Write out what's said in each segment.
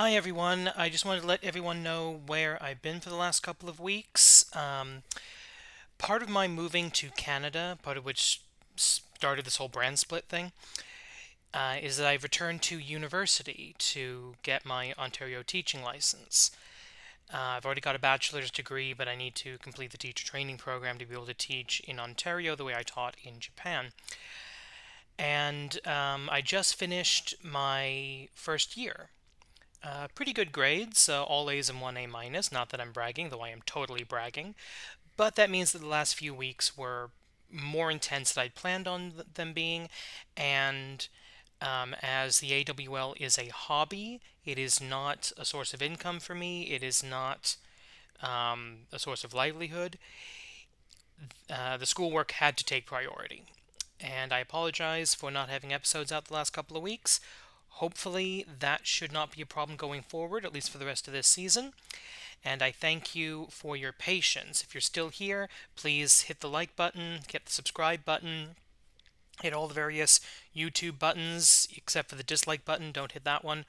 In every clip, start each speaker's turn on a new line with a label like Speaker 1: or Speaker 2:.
Speaker 1: Hi everyone, I just wanted to let everyone know where I've been for the last couple of weeks. Part of my moving to Canada, part of which started this whole brand split thing, is that I've returned to university to get my Ontario teaching license. I've already got a bachelor's degree, but I need to complete the teacher training program to be able to teach in Ontario the way I taught in Japan. And I just finished my first year. Pretty good grades, all A's and one A minus. Not that I'm bragging, though I am totally bragging. But that means that the last few weeks were more intense than I'd planned on them being. And as the AWL is a hobby, it is not a source of income for me. It is not a source of livelihood. The schoolwork had to take priority. And I apologize for not having episodes out the last couple of weeks. Hopefully, that should not be a problem going forward, at least for the rest of this season. And I thank you for your patience. If you're still here, please hit the like button, hit the subscribe button, hit all the various YouTube buttons, except for the dislike button. Don't hit that one.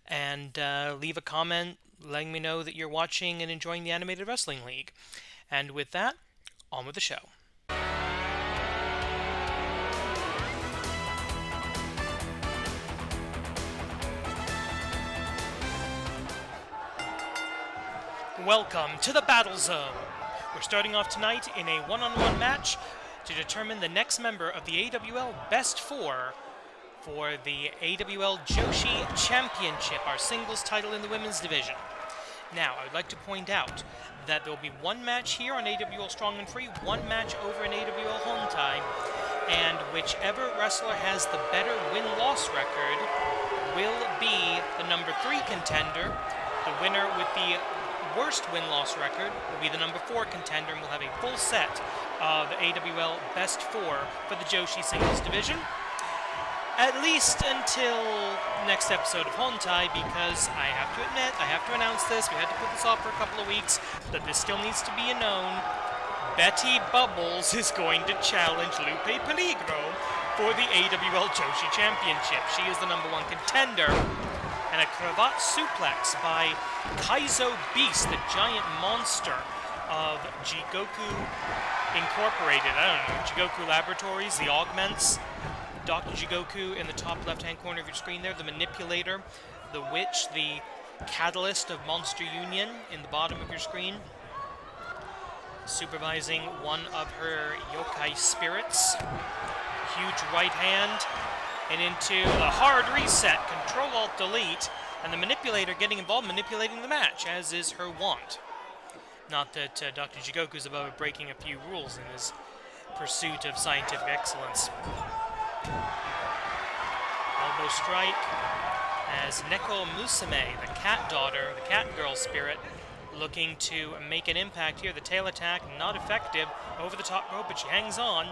Speaker 1: And leave a comment letting me know that you're watching and enjoying the Animated Wrestling League. And with that, on with the show. Welcome to the Battle Zone. We're starting off tonight in a one-on-one match to determine the next member of the AWL Best Four for the AWL Joshi Championship, our singles title in the women's division. Now, I would like to point out that there will be one match here on AWL Strong and Free, one match over in AWL Hontai, and whichever wrestler has the better win-loss record will be the number 3 contender. The winner with the worst win-loss record will be the number 4 contender, and we'll have a full set of AWL Best 4 for the Joshi Singles Division. At least until next episode of Hontai, because I have to admit, I have to announce this, we had to put this off for a couple of weeks, but this still needs to be known. Betty Bubbles is going to challenge Lupe Peligro for the AWL Joshi Championship. She is the number 1 contender. And a cravat suplex by KaizouBEAST, the giant monster of Jigoku Incorporated. I don't know, Jigoku Laboratories, the augments. Dr. Jigoku in the top left-hand corner of your screen there, the manipulator, the witch, the catalyst of Monster Union in the bottom of your screen, supervising one of her yokai spirits. Huge right hand. And into the hard reset, Control-Alt-Delete, and the manipulator getting involved, manipulating the match, as is her wont. Not that Dr. Jigoku's above breaking a few rules in his pursuit of scientific excellence. Elbow strike, as Nekomusume, the cat daughter, the cat girl spirit, looking to make an impact here. The tail attack, not effective, over the top rope, but she hangs on.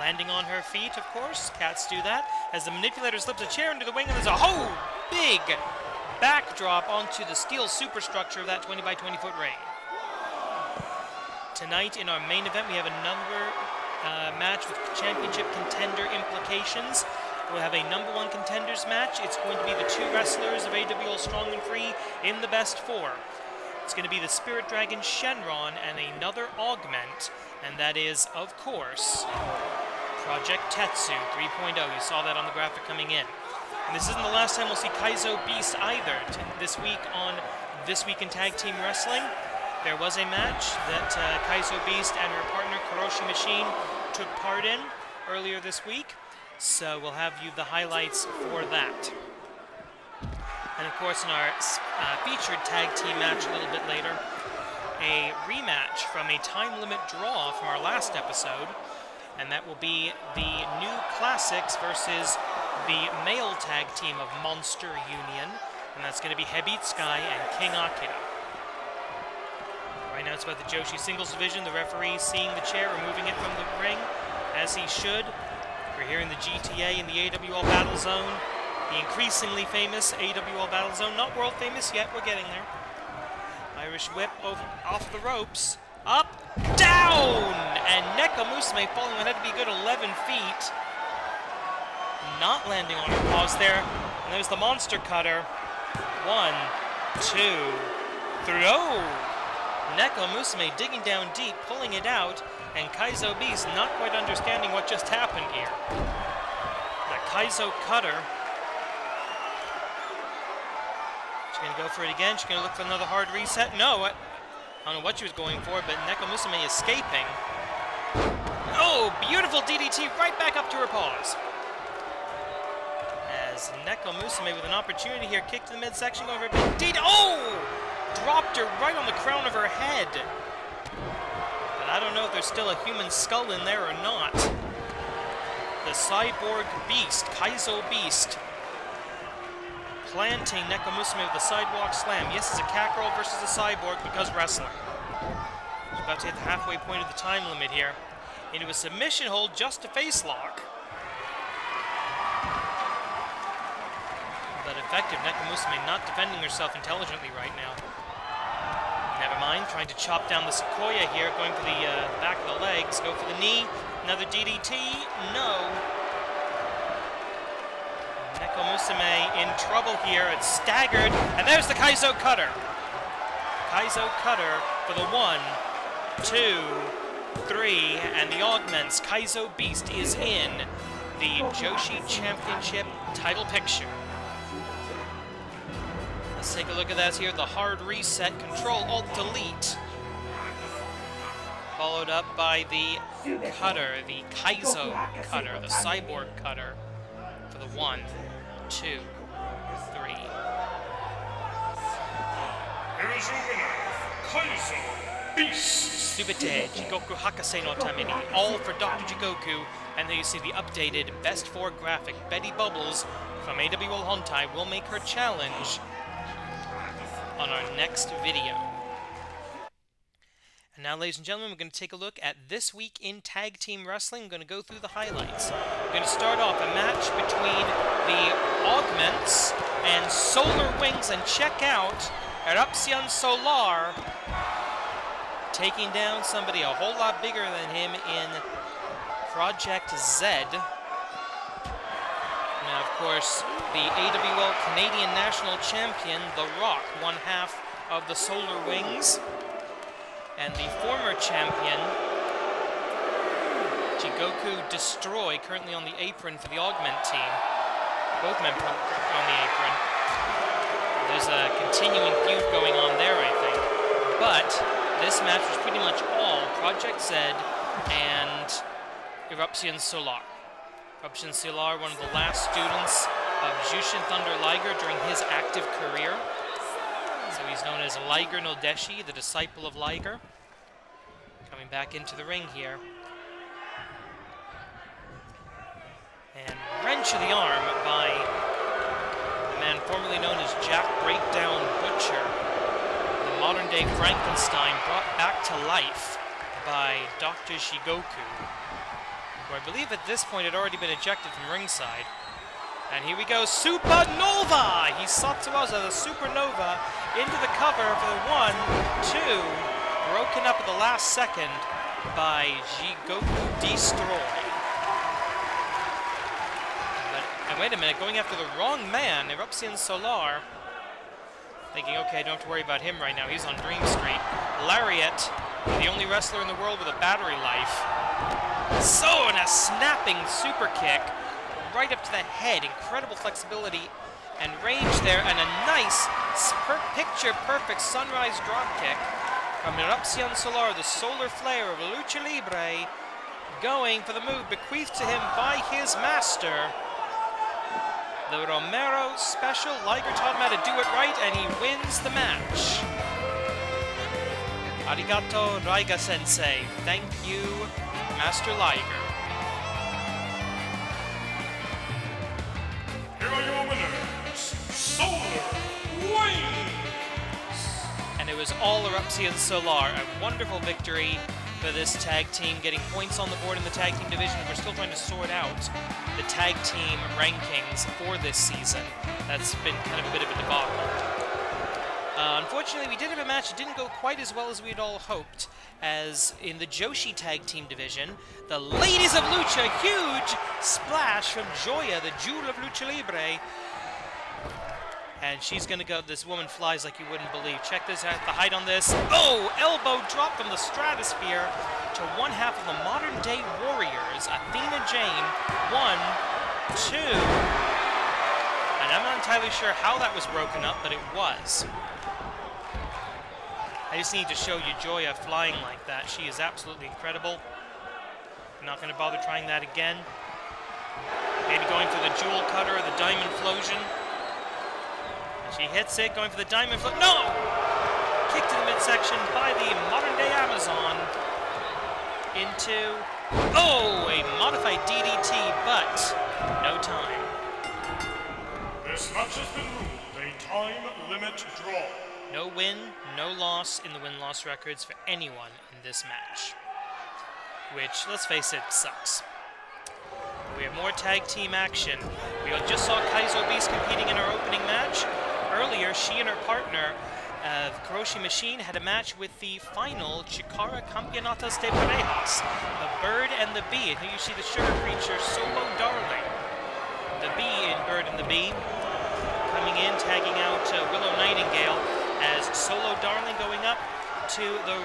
Speaker 1: Landing on her feet, of course. Cats do that. As the manipulator slips a chair into the wing, and there's a big backdrop onto the steel superstructure of that 20 by 20 foot ring. Tonight in our main event, we have another match with championship contender implications. We'll have a number 1 contenders match. It's going to be the 2 wrestlers of AWL Strong and Free in the Best 4. It's going to be the Spirit Dragon Shynron and another augment, and that is, of course, Project Tetsu 3.0. You saw that on the graphic coming in. And this isn't the last time we'll see KaizouBEAST either. This week on This Week in Tag Team Wrestling, there was a match that KaizouBEAST and her partner Kuroshi Machine took part in earlier this week. So we'll have you the highlights for that. And of course, in our featured tag team match a little bit later, a rematch from a time limit draw from our last episode, and that will be the New Classics versus the male tag team of Monster Union, and that's going to be Hebit Sky and King Akira. Right now it's about the Joshi Singles Division. The referee seeing the chair, removing it from the ring, as he should. We're here in the GTA in the AWL Battle Zone, the increasingly famous AWL Battle Zone. Not world famous yet, we're getting there. Irish whip off the ropes. Up, down! And Nekomusume falling on head to be a good 11 feet. Not landing on her paws there. And there's the monster cutter. 1, 2, 3. Oh! Nekomusume digging down deep, pulling it out, and KaizouBEAST not quite understanding what just happened here. The Kaizou cutter. She's going to go for it again. She's going to look for another hard reset. No, I don't know what she was going for, but Nekomusume escaping. Oh, beautiful DDT right back up to her paws. As Nekomusume with an opportunity here, kick to the midsection, going for a big DDT. Oh! Dropped her right on the crown of her head. But I don't know if there's still a human skull in there or not. The cyborg beast, KaizouBEAST, planting Nekomusume with the sidewalk slam. Yes, it's a cat girl versus a cyborg because wrestling. About to hit the halfway point of the time limit here. Into a submission hold, just a face lock. But effective. Nekomusume not defending herself intelligently right now. Never mind, trying to chop down the Sequoia here, going for the back of the legs. Go for the knee. Another DDT. No. Nekomusume in trouble here. It's staggered. And there's the Kaizou cutter. Kaizou cutter for the 1, 2, 3, and the augments. KaizouBEAST is in the Joshi Championship title picture. Let's take a look at that here. The hard reset, Control Alt Delete. Followed up by the cutter, the Kaizou cutter, the cyborg cutter for the 1, 2, 3. Subite Jigoku Hakase no Tamini, all for Dr. Jigoku. And there you see the updated Best 4 graphic. Betty Bubbles from AWL Hontai will make her challenge on our next video. And now, ladies and gentlemen, we're going to take a look at This Week in Tag Team Wrestling. I'm going to go through the highlights. We're going to start off a match between the Augments and Solar Wings, and check out Eruption Solar taking down somebody a whole lot bigger than him in Project Z. Now, of course, the AWL Canadian National Champion, The Rock, one half of the Solar Wings. And the former champion, Jigoku Destroy, currently on the apron for the Augment team. Both men on the apron. There's a continuing feud going on there, I think. But this match was pretty much all Project Z and Eruption Solar. Eruption Solar, one of the last students of Jushin Thunder Liger during his active career. So he's known as Liger no Deshi, the disciple of Liger. Coming back into the ring here. And wrench of the arm by the man formerly known as Jack Breakdown Butcher. The modern-day Frankenstein brought back to life by Dr. Shigoku, who I believe at this point had already been ejected from ringside. And here we go, Supernova! He Satsuwaza, the Supernova, into the cover for the 1, 2, broken up at the last second by Jigoku Destroy. And wait a minute, going after the wrong man, Eruption Solar. Thinking, okay, don't have to worry about him right now, he's on Dream Street. Lariat, the only wrestler in the world with a battery life. So, and a snapping super kick right up to the head. Incredible flexibility and range there, and a nice picture-perfect sunrise dropkick from Eruption Solar, the solar flare of Lucha Libre, going for the move bequeathed to him by his master. The Romero special. Liger taught him how to do it right, and he wins the match. Arigato, Raiga-sensei. Thank you, Master Liger.
Speaker 2: Here are your winners, Solar Wings!
Speaker 1: And it was all Eruption Solar. A wonderful victory for this tag team, getting points on the board in the tag team division. We're still trying to sort out the tag team rankings for this season. That's been kind of a bit of a debacle. Unfortunately, we did have a match that didn't go quite as well as we had all hoped, as in the Joshi tag team division, the Ladies of Lucha, huge splash from Joya, the jewel of Lucha Libre, And she's going to go, this woman flies like you wouldn't believe. Check this out, the height on this. Oh, elbow drop from the stratosphere to one half of the modern day warriors, Athena Jane. 1, 2. And I'm not entirely sure how that was broken up, but it was. I just need to show you Joya flying like that. She is absolutely incredible. I'm not going to bother trying that again. Maybe going for the jewel cutter or the diamond flosion. She hits it, going for the diamond flip. No! Kick to the midsection by the modern-day Amazon. Into... Oh! A modified DDT, but no time.
Speaker 2: This match has been ruled a time limit draw.
Speaker 1: No win, no loss in the win-loss records for anyone in this match. Which, let's face it, sucks. We have more tag team action. We just saw KaizouBEAST competing in our opening match. Earlier, she and her partner, Kuroshi Machine, had a match with the final Chikara Campeonatos de Parejas, the Bird and the Bee. And here you see the sugar creature, Solo Darling. The Bee in Bird and the Bee, coming in, tagging out Willow Nightingale, as Solo Darling going up to the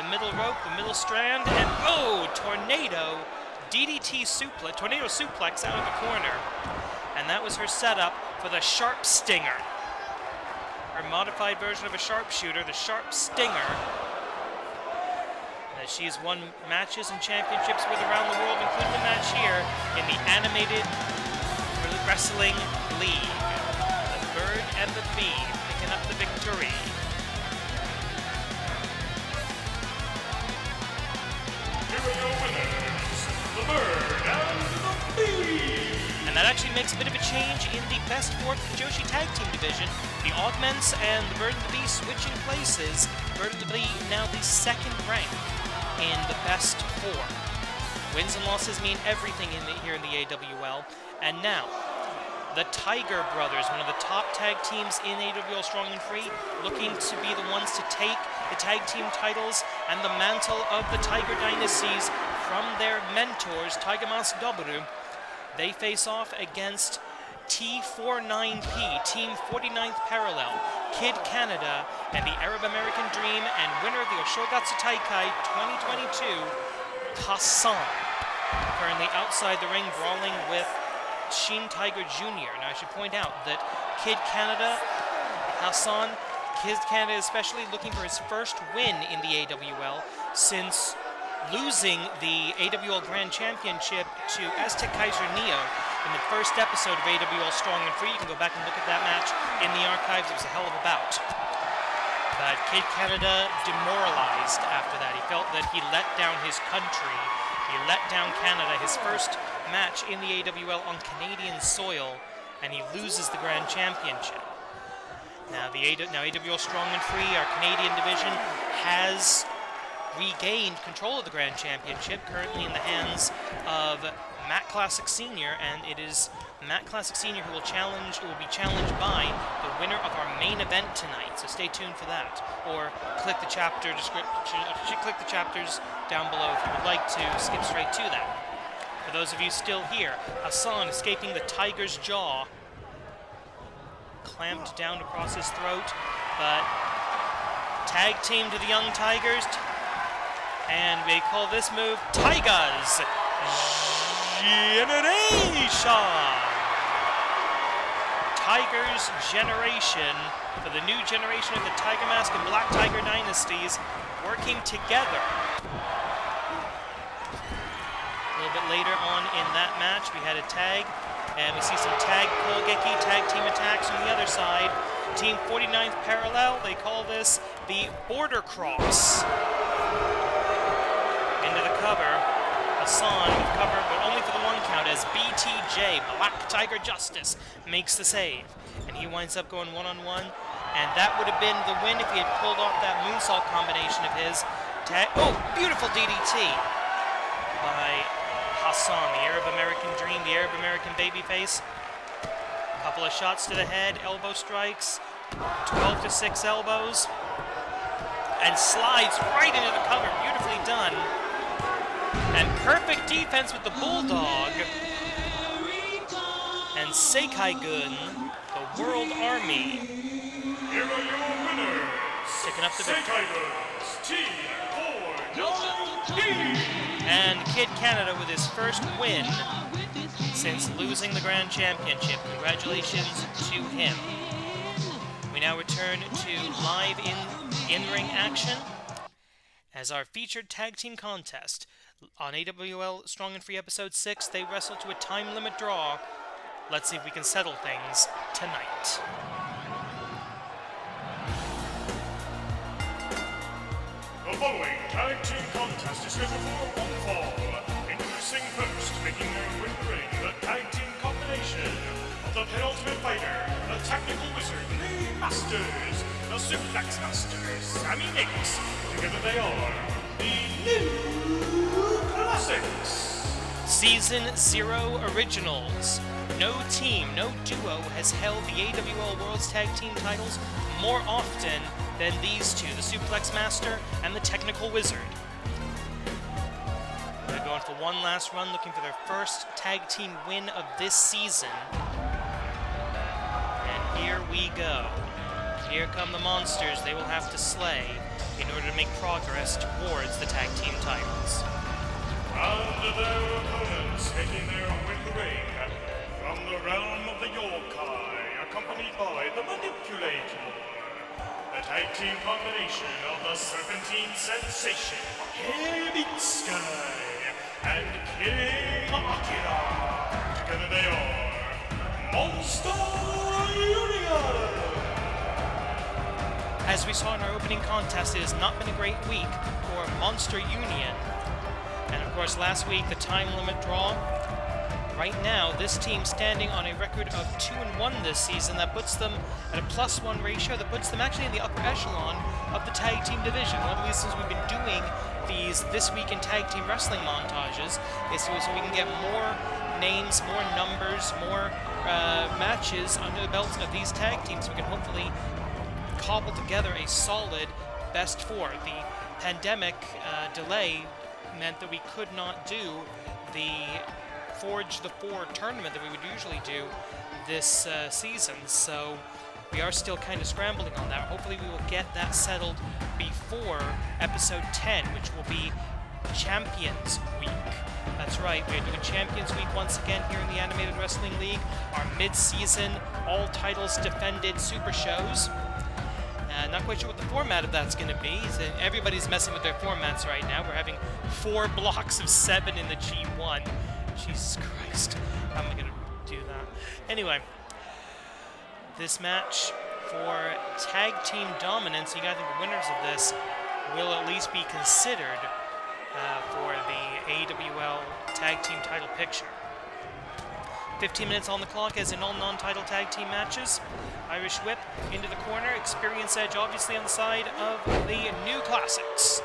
Speaker 1: middle rope, the middle strand, and oh, tornado suplex out of the corner. And that was her setup for the Sharp Stinger. Her modified version of a sharpshooter, the Sharp Stinger. That she's won matches and championships with around the world, including the match here in the Animated Wrestling League. The Bird and the Bee picking up the victory.
Speaker 2: Here are your winners, the Bird and the Bee.
Speaker 1: And that actually makes a bit of a change in the Best 4 Joshi Tag Team division. The Augments and the Bird and the Bee switching places. Bird and the Bee now the second rank in the Best 4. Wins and losses mean everything here in the AWL. And now, the Tiger Brothers, one of the top tag teams in AWL Strong and Free, looking to be the ones to take the tag team titles and the mantle of the Tiger Dynasties from their mentors, Tigermask Doburu. They face off against T49P, Team 49th Parallel, Kid Canada, and the Arab American Dream, and winner of the Oshogatsu Taikai 2022, Hassan. Currently outside the ring brawling with Shin Tiger Jr. Now I should point out that Kid Canada, Hassan, Kid Canada especially looking for his first win in the AWL since losing the AWL Grand Championship to Aztec Kaiser Neo in the first episode of AWL Strong and Free. You can go back and look at that match in the archives. It was a hell of a bout. But Kid Canada demoralized after that. He felt that he let down his country. He let down Canada, his first match in the AWL on Canadian soil, and he loses the Grand Championship. Now, AWL Strong and Free, our Canadian division, has regained control of the Grand Championship, currently in the hands of Matt Classic Sr., and it is Matt Classic Sr. who will be challenged by the winner of our main event tonight. So stay tuned for that, or click the chapter description. Click the chapters down below if you would like to skip straight to that. For those of you still here, Hassan escaping the Tiger's jaw, clamped down across his throat, but tag team to the Young Tigers. And they call this move Tiger's Generation. Tiger's Generation for the new generation of the Tiger Mask and Black Tiger dynasties working together. A little bit later on in that match, we had a tag, and we see some tag Pogeki, tag team attacks from the other side. Team 49th Parallel, they call this the Border Cross. Into the cover, Hassan with cover, but only for the one count as BTJ, Black Tiger Justice, makes the save. And he winds up going one-on-one, and that would have been the win if he had pulled off that moonsault combination of his. Oh, beautiful DDT by Hassan, the Arab American Dream, the Arab American babyface. A couple of shots to the head, elbow strikes, 12 to 6 elbows, and slides right into the cover, beautifully done. And perfect defense with the Bulldog. And Sekai Gun, the the World Army.
Speaker 2: Here are your winners.
Speaker 1: Picking up the victory.
Speaker 2: T4
Speaker 1: And Kid Canada with his first win since losing the Grand Championship. Congratulations to him. We now return to live in-ring action as our featured tag team contest. On AWL Strong Free Episode 6, they wrestled to a time limit draw. Let's see if we can settle things tonight.
Speaker 2: The following tag team contest is scheduled for one fall. Introducing first, making their way to the ring, the tag team combination of the penultimate fighter, the technical wizard, the Masters, the suplex master, Sammy Nicks. Together they are the New Classics.
Speaker 1: Season 0 Originals. No team, no duo has held the AWL World's Tag Team titles more often than these two, the Suplex Master and the Technical Wizard. They're going for one last run, looking for their first tag team win of this season. And here we go. Here come the monsters they will have to slay in order to make progress towards the tag team titles.
Speaker 2: And their opponents making their way to the ring from the realm of the Yokai, accompanied by the Manipulator, the tag team combination of the Serpentine Sensation, Hibitsuka, and King Akira. Together they are Monster Union.
Speaker 1: As we saw in our opening contest, it has not been a great week for Monster Union. And of course, last week, the time limit draw. Right now, this team standing on a record of 2-1 this season. That puts them at a +1 ratio. That puts them actually in the upper echelon of the tag team division. One of the reasons we've been doing these This Week in Tag Team Wrestling montages is so we can get more names, more numbers, more matches under the belts of these tag teams. We can hopefully cobble together a solid best four. The pandemic delay meant that we could not do the Forge the Four tournament that we would usually do this season, so we are still kind of scrambling on that. Hopefully we will get that settled before episode 10, which will be Champions Week. That's right, we're doing Champions Week once again here in the Animated Wrestling League, our mid-season, all titles defended super shows. Not quite sure what the format of that's going to be. So everybody's messing with their formats right now. We're having 4 blocks of 7 in the G1. Jesus Christ. How am I going to do that? Anyway, this match for tag team dominance, you got to think the winners of this will at least be considered for the AWL tag team title picture. 15 minutes on the clock as in all non-title tag team matches. Irish Whip into the corner. Experience Edge obviously on the side of the New Classics.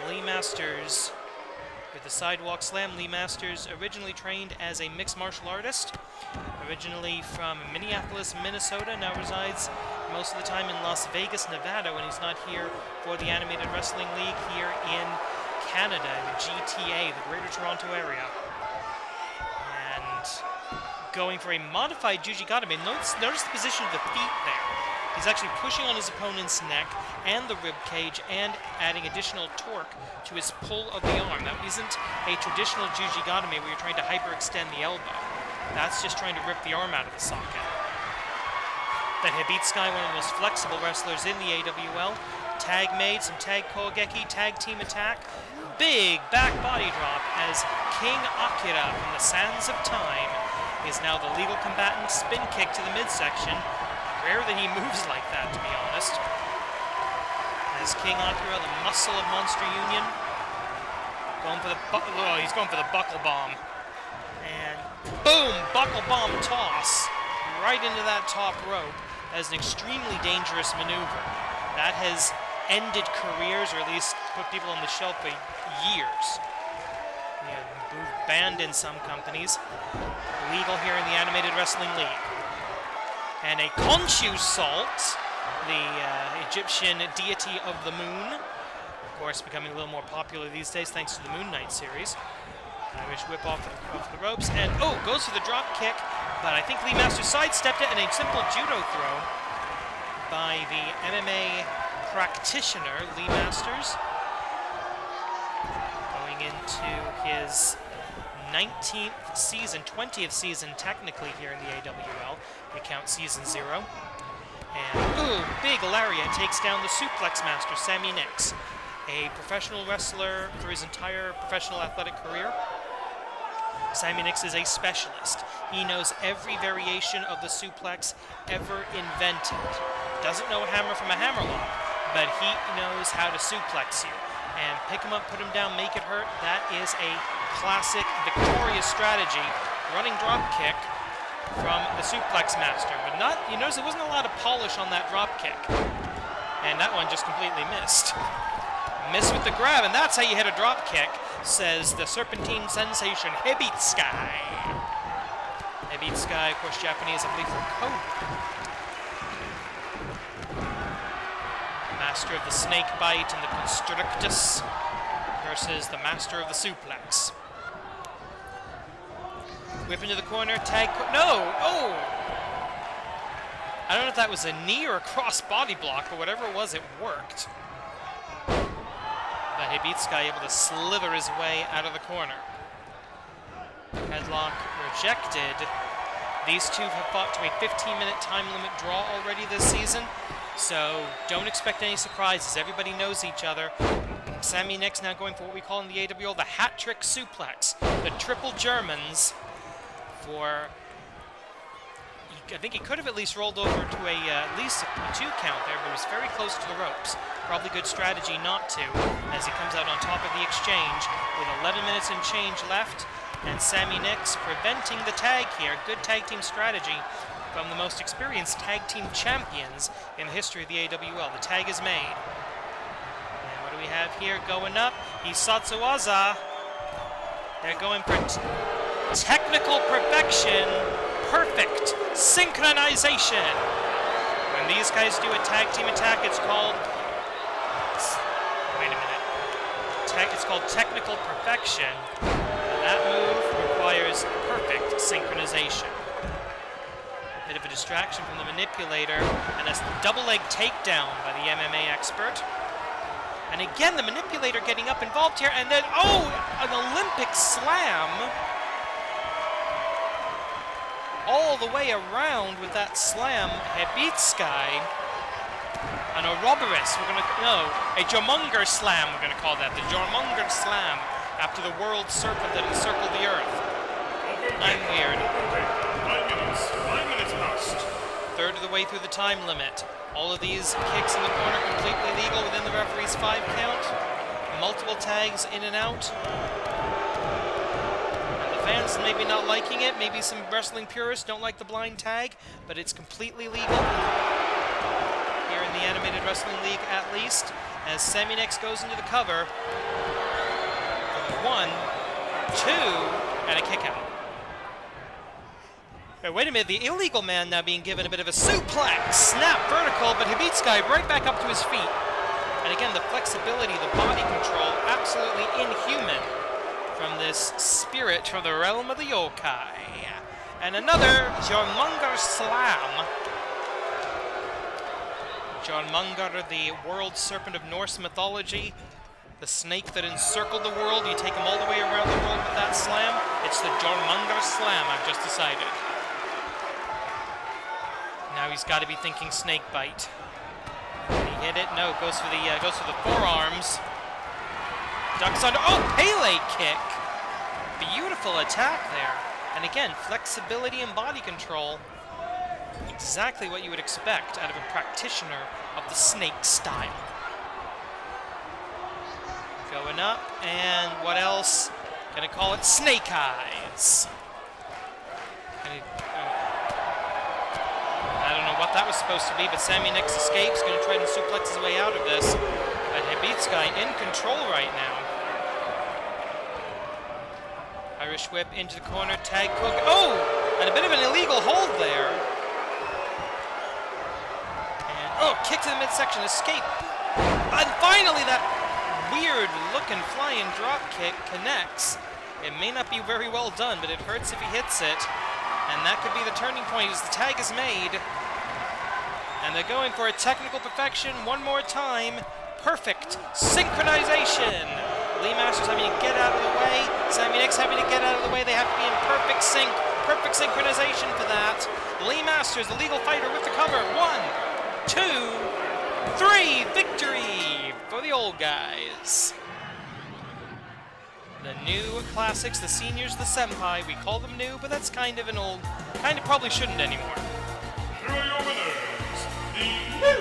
Speaker 1: Lee Masters with the Sidewalk Slam. Lee Masters originally trained as a mixed martial artist. Originally from Minneapolis, Minnesota. Now resides most of the time in Las Vegas, Nevada when he's not here for the Animated Wrestling League here in Canada, in the GTA, the Greater Toronto area. Going for a modified Jujigatame. Notice the position of the feet there. He's actually pushing on his opponent's neck and the rib cage and adding additional torque to his pull of the arm. That isn't a traditional Jujigatame where you're trying to hyperextend the elbow. That's just trying to rip the arm out of the socket. The Hibitsuka, one of the most flexible wrestlers in the AWL. Tag made, some tag Kogeki, tag team attack. Big back body drop as King Akira from the Sands of Time is now the legal combatant. Spin kick to the midsection. Rare that he moves like that, to be honest. As King Akira, the muscle of Monster Union, he's going for the buckle bomb. And boom, buckle bomb toss right into that top rope. That is an extremely dangerous maneuver. That has ended careers, or at least put people on the shelf for years. Banned in some companies. Legal here in the Animated Wrestling League. And a Khonshu Salt, the Egyptian deity of the moon. Of course, becoming a little more popular these days thanks to the Moon Knight series. Irish whip off the ropes, and oh, goes for the drop kick, but I think Lee Masters sidestepped it, and a simple judo throw by the MMA practitioner, Lee Masters. Going into his 19th season, 20th season technically here in the AWL. We count season 0. And ooh, big lariat takes down the suplex master, Sammy Nix. A professional wrestler for his entire professional athletic career. Sammy Nix is a specialist. He knows every variation of the suplex ever invented. Doesn't know a hammer from a hammerlock, but he knows how to suplex you. And pick him up, put him down, make it hurt. That is a classic, victorious strategy. Running drop kick from the suplex master. But not, you notice there wasn't a lot of polish on that drop kick. And that one just completely missed. Miss with the grab, and that's how you hit a drop kick, says the Serpentine sensation, Hibitsukai. Hibitsukai, of course, Japanese, I believe, for code. Master of the snake bite and the constrictus versus the master of the suplex. Whip into the corner, tag, no! Oh! I don't know if that was a knee or a cross body block, but whatever it was, it worked. But Hibitsukai able to slither his way out of the corner. Headlock rejected. These two have fought to a 15-minute time limit draw already this season, so don't expect any surprises. Everybody knows each other. Sammy Nix now going for what we call in the AWL the hat trick suplex. The triple Germans for... I think he could have at least rolled over to at least a 2 count there, but it was very close to the ropes. Probably good strategy not to, as he comes out on top of the exchange with 11 minutes and change left, and Sammy Nix preventing the tag here. Good tag team strategy from the most experienced tag team champions in the history of the AWL. The tag is made. And what do we have here going up? Hisatsuwaza. They're going for technical perfection. Perfect synchronization. When these guys do a tag team attack, it's called... Wait a minute. It's called technical perfection. That move requires perfect synchronization. Bit of a distraction from the manipulator, and a double leg takedown by the MMA expert. And again, the manipulator getting up involved here, and then, oh, an Olympic slam. All the way around with that slam, Hibitsukai. An Ouroboros, a Jormungandr slam, we're going to call that. The Jormungandr slam, after the world serpent that encircled the earth. I'm weird.
Speaker 2: 9 minutes past.
Speaker 1: Third of the way through the time limit. All of these kicks in the corner completely legal within the referee's 5 count. Multiple tags in and out. Fans maybe not liking it, maybe some wrestling purists don't like the blind tag, but it's completely legal here in the Animated Wrestling League at least, as Sammy Nix goes into the cover. 1, 2, and a kick out. Wait a minute, the illegal man now being given a bit of a suplex, snap vertical, but Hibitsukai right back up to his feet. And again, the flexibility, the body control, absolutely inhuman from this spirit from the realm of the yokai. And another Jormungandr slam. Jormungandr, the world serpent of Norse mythology, the snake that encircled the world. You take him all the way around the world with that slam. It's the Jormungandr slam, I've just decided. Now he's got to be thinking snake bite. Did he hit it? No, goes for the forearms. Ducks under. Oh, Pele kick! Beautiful attack there. And again, flexibility and body control. Exactly what you would expect out of a practitioner of the snake style. Going up, and what else? Gonna call it snake eyes. I don't know what that was supposed to be, but Sammy Nix escapes. Gonna try to suplex his way out of this. But Hibitsukai in control right now. Irish whip into the corner, tag hook. Oh! And a bit of an illegal hold there. And, oh, kick to the midsection, escape. And finally that weird looking flying drop kick connects. It may not be very well done, but it hurts if he hits it. And that could be the turning point as the tag is made. And they're going for a technical perfection one more time. Perfect synchronization. Lee Masters having to get out of the way. Sammy Nix having to get out of the way. They have to be in perfect sync. Perfect synchronization for that. Lee Masters, the legal fighter, with the cover. 1, 2, 3. Victory for the old guys. The new classics, the seniors, the senpai. We call them new, but that's kind of an old... Kind of probably shouldn't anymore.
Speaker 2: Here are your winners, the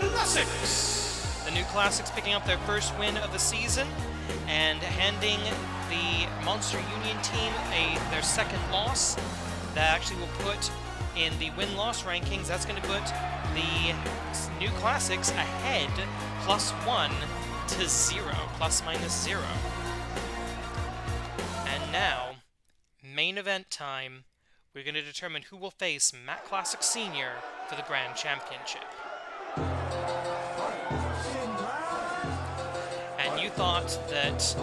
Speaker 2: New Classics.
Speaker 1: The new classics picking up their first win of the season and handing the Monster Union team their second loss. That actually will put in the win-loss rankings. That's going to put the new classics ahead +1 to 0, ±0. And now, main event time. We're going to determine who will face Matt Classic Senior for the Grand Championship. And you thought that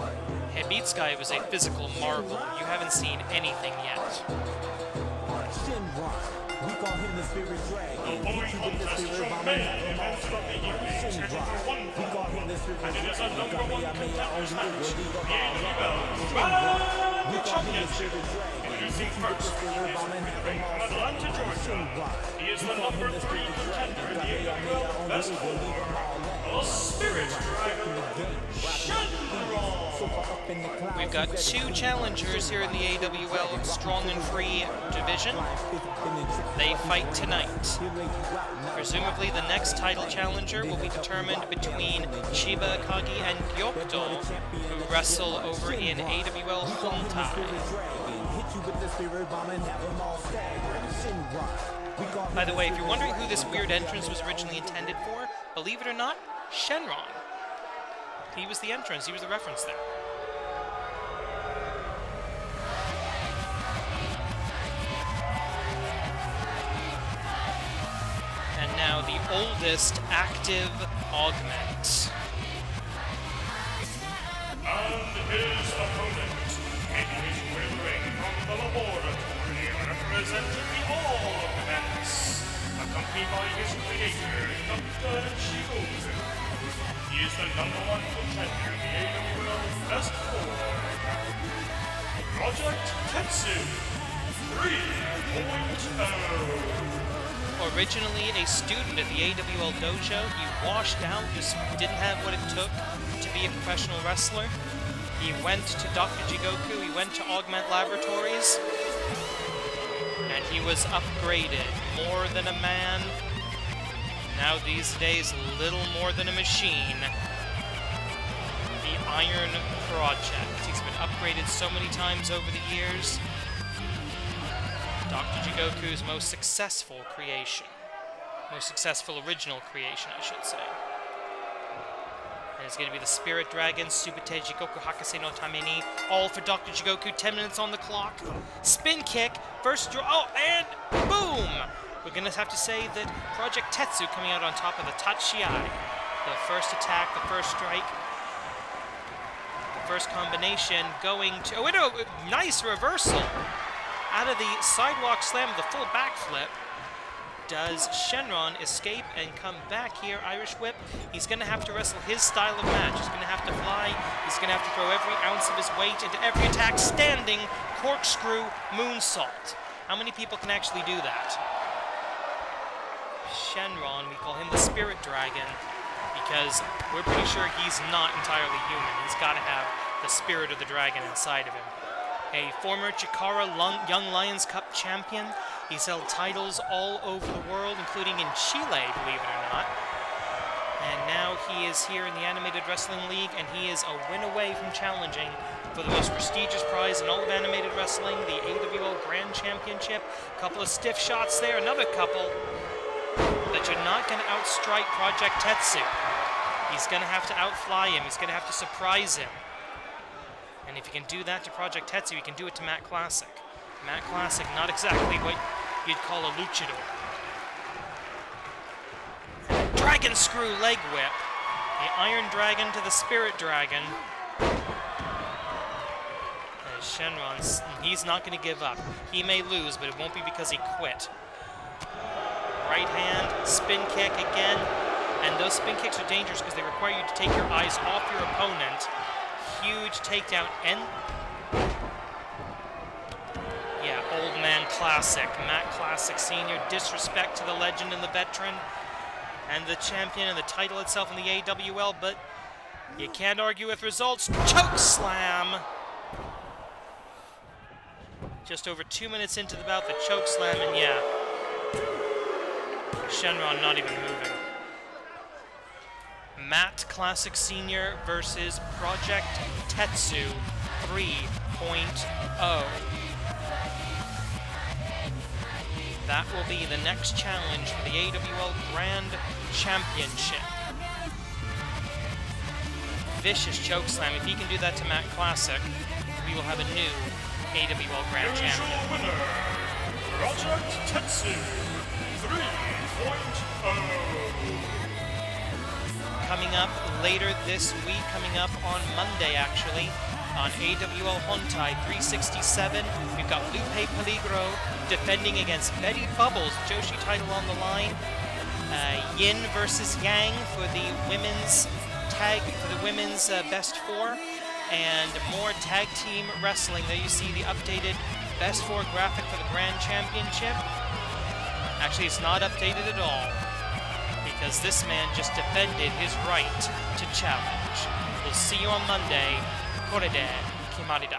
Speaker 1: Beatsky was a physical marvel. You haven't seen anything yet.
Speaker 3: We call him the Spirit Dragon.
Speaker 2: The following contest is your main event of the evening, scheduled for one fall, and it is a number 1 contenders match, the AWL Strong Championship. Introducing first, he is originating from Atlanta, Georgia. He is the number 3 contender in the AWL Best 4, the Spirit Dragon, Shynron.
Speaker 1: We've got 2 challengers here in the AWL Strong and Free division. They fight tonight. Presumably the next title challenger will be determined between Chiba Akagi and Gyokdo, who wrestle over in AWL Hontai. By the way, if you're wondering who this weird entrance was originally intended for, believe it or not, Shynron. He was the entrance, he was the reference there. And now the oldest active augment.
Speaker 2: And his opponent, making his way to the ring from the laboratory, representing the All Augments, accompanied by his creator, Dr. Chigozu. He is the number 1 contender in the AWL Best 4. Project Tetsu 3.0.
Speaker 1: Originally a student at the AWL dojo, he washed out, just didn't have what it took to be a professional wrestler. He went to Dr. Jigoku, he went to Augment Laboratories, and he was upgraded. More than a man, now these days little more than a machine. The Iron Project. He's been upgraded so many times over the years. Dr. Jigoku's most successful creation. Most successful original creation, I should say. And it's going to be the Spirit Dragon, Subite Jigoku Hakase no Tameni. All for Dr. Jigoku, 10 minutes on the clock. Spin kick, first draw, oh, and boom! We're going to have to say that Project Tetsu coming out on top of the Tachiai. The first attack, the first strike. The first combination going to... Oh, wait, no, nice reversal! Out of the sidewalk slam, the full backflip. Does Shynron escape and come back here? Irish whip. He's going to have to wrestle his style of match. He's going to have to fly. He's going to have to throw every ounce of his weight into every attack. Standing corkscrew moonsault. How many people can actually do that? Shynron, we call him the Spirit Dragon because we're pretty sure he's not entirely human. He's got to have the spirit of the dragon inside of him. A former Chikara Young Lions Cup champion. He's held titles all over the world, including in Chile, believe it or not. And now he is here in the Animated Wrestling League, and he is a win away from challenging for the most prestigious prize in all of animated wrestling, the AWL Grand Championship. A couple of stiff shots there, another couple. But you're not going to outstrike Project Tetsu. He's going to have to outfly him. He's going to have to surprise him. And if you can do that to Project Tetsu, you can do it to Matt Classic. Matt Classic, not exactly what you'd call a luchador. And a dragon screw leg whip. The Iron Dragon to the Spirit Dragon. Shynron, he's not going to give up. He may lose, but it won't be because he quit. Right hand, spin kick again. And those spin kicks are dangerous because they require you to take your eyes off your opponent. Huge takedown. And yeah, old man classic. Matt Classic Sr. Disrespect to the legend and the veteran and the champion and the title itself in the AWL, but you can't argue with results. Choke slam. Just over 2 minutes into the bout, the choke slam, and yeah, Shynron not even moving. Matt Classic Sr. versus Project Tetsu 3.0. That will be the next challenge for the AWL Grand Championship. Vicious chokeslam. If he can do that to Matt Classic, we will have a new AWL Grand Champion.
Speaker 2: Winner, Project Tetsu 3.0.
Speaker 1: Coming up later this week, coming up on Monday actually, on AWL Hontai 367, we've got Lupe Peligro defending against Betty Bubbles, Joshi title on the line. Yin versus Yang for the women's best four, and more tag team wrestling. There you see the updated best four graphic for the Grand Championship. Actually, it's not updated at all, because this man just defended his right to challenge. We'll see you on Monday. Korede Kimarida.